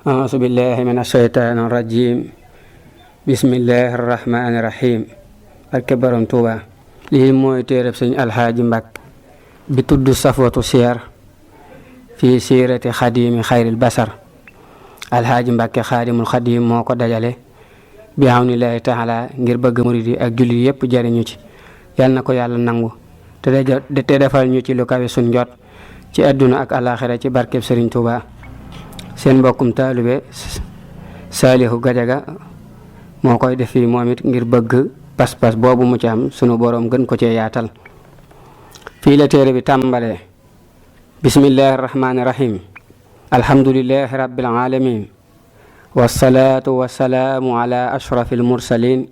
أعوذ بالله من الشيطان الرجيم بسم الله الرحمن الرحيم barke Borom Tuuba lii mooy téereb Sëñ Alxaaji Mbàkke bi tudd Safwatu Siyar fii siirati xadiimi xayril basar. Alxaaji Mbàkke xaadimul xadiim moo ko dajale bi awnillahi taala ngir bëgg murid yi ak julli yépp jariñu ci. yal na ko yàlla nangu te defal ñu ci lu kawe suñ njot ci àdduna ak àllaaxira ci barkeb Sëriñ Tuuba. seen mbokkum taalibe Saalihu Gajaga moo koy def fii moom it ngir bëgg pas-pas boobu mu ci am sunu boroom gën ko cee yaatal. fii la téere bi tàmbalee bismillahi rahmaani rahim alhamdulillahi rabbil alamin wassalaatu wassalaamu ala ashrafil mursalin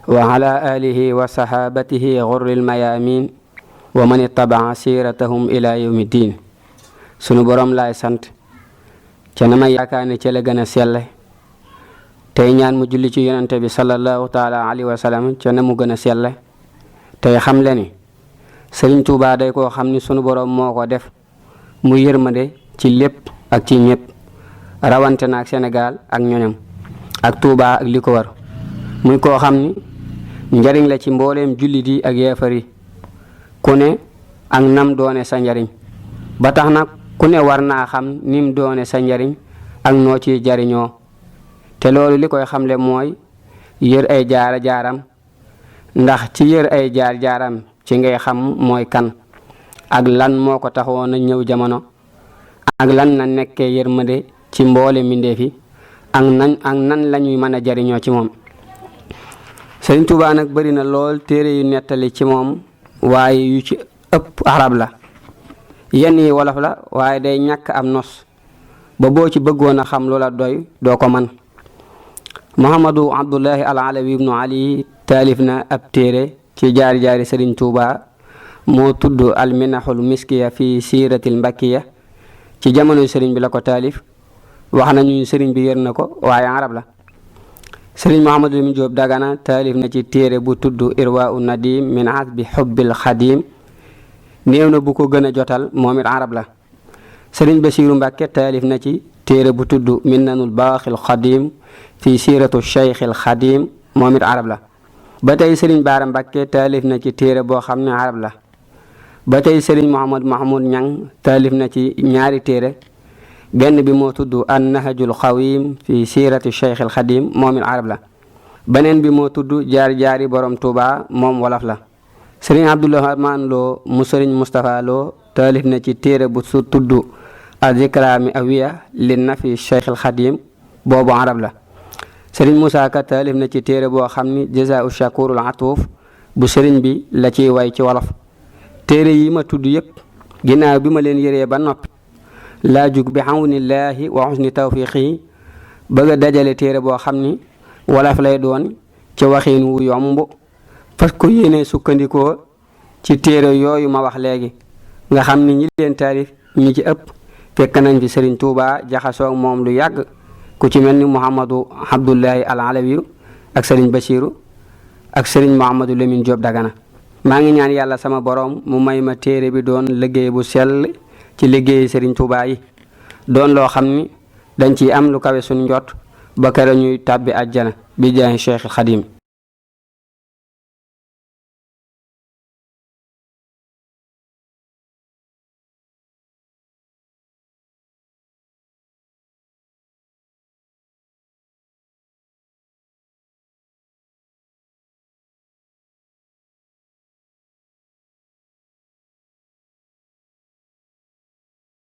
wa ala alihi wa sahabatihi ghurril mayamin wa man ittabaa siratahum ila yawmi din. sunu boroom laay sant ca na ma yaakaar ne ca la gën a selle tey ñaan mu julli ci yonente bi sallallahu taala alayhi wa sallam ca na mu gën a selle tey xam le ni Sëriñ Tuubaa day koo xam ni sunu boroom moo ko def mu yërmande ci lépp ak ci ñépp rawante na ak Sénégal ak ñoñam ak Tuubaa ak li ko war muy koo xam ni njariñ la ci mbooleem jullit yi ak yeefar yi ku ne ak nam doone sa njariñ ba tax nag ku ne war naa xam nim doone sa njariñ ak noo ci jariñoo te loolu li koy xamle mooy yër ay jaaram ndax ci yër ay jaaram ci ngay xam mooy kan ak lan moo ko taxoon a ñëw jamono ak lan na nekkee yërmande ci mboole mbindeef yi ak nan lañuy mën a jariñoo ci moom. Sëriñ Tuubaa nag bari na lool téere yu nettali ci moom waaye yu ci ëpp arab la yenn yi wolof la waaye day ñàkk am nos ba boo ci bëggoon a xam loola doy doo ko man. Muhammadu Abdullahi al Alawi ibnu Ali taalif na ab téere ci jaari Sëriñ Tuubaa moo tudd al minaxul miskiya fi siiratil mbakkiya ci jamonoy sëriñ bi la ko taalif wax nañu sëriñ bi yër na ko waaye arab la. Sëriñ Muhammadu Lamin Jóob Dagana taalif na ci téere bu tudd irwaa'u nadim min azbi xubbil xadim néew na bu ko gën a jotal moom it arab la. Sëriñ Basiiru Mbàkke taalif na ci téere bu tudd minnanul baaxil xadim fi siiratu cheikhil xadim moom it arab la. ba tey Sëriñ Baara Mbàkke taalif na ci téere boo xam ne arab la. ba tey Sëriñ Muhammad Mahmoud Ñang taalif na ci ñaari téere benn bi moo tudd an nahajul xawim fi siirati cheikhil xadim moom it arab la. beneen bi moo tudd jaari borom Tuuba moom wolof la. Sëriñ Abdourahmaan Lo mu Sëriñ Mustapha Lo taalif na ci téere bu su tudd azikrami awiya li nafi cheikhil xadim boobu arab la. Sëriñ Musaa Ka taalif na ci téere boo xam ni jazaa'u shakurul atuuf bu sëriñ bi la ciy way ci wolof. téere yi ma tudd yépp ginnaaw bi ma leen yëree ba noppi laa jug bi xawnillaahi wa xusni tawfiiqi bëgg a dajale téere boo xam ni wolof lay doon ci waxiin wu yomb fas ko yéene sukkandikoo ci téere yooyu ma wax léegi nga xam ni ñi leen taalif ñi ci ëpp fekk nañ fi Sëriñ Tuubaa jaxasoog moom lu yàgg ku ci mel ni Muhammadu Abdullahi al Alawi ak Sëriñ Basiiru ak Sëriñ Muhammadu Lamin Jóob Dagana. maa ngi ñaan yàlla sama boroom mu may ma téere bi doon liggéey bu sell ci liggéeyi Sëriñ Tuubaa yi doon loo xam ni dañ ciy am lu kawe suñ njot ba kere ñuy tàbbi àjjana bi jaahi Cheikh Xadim.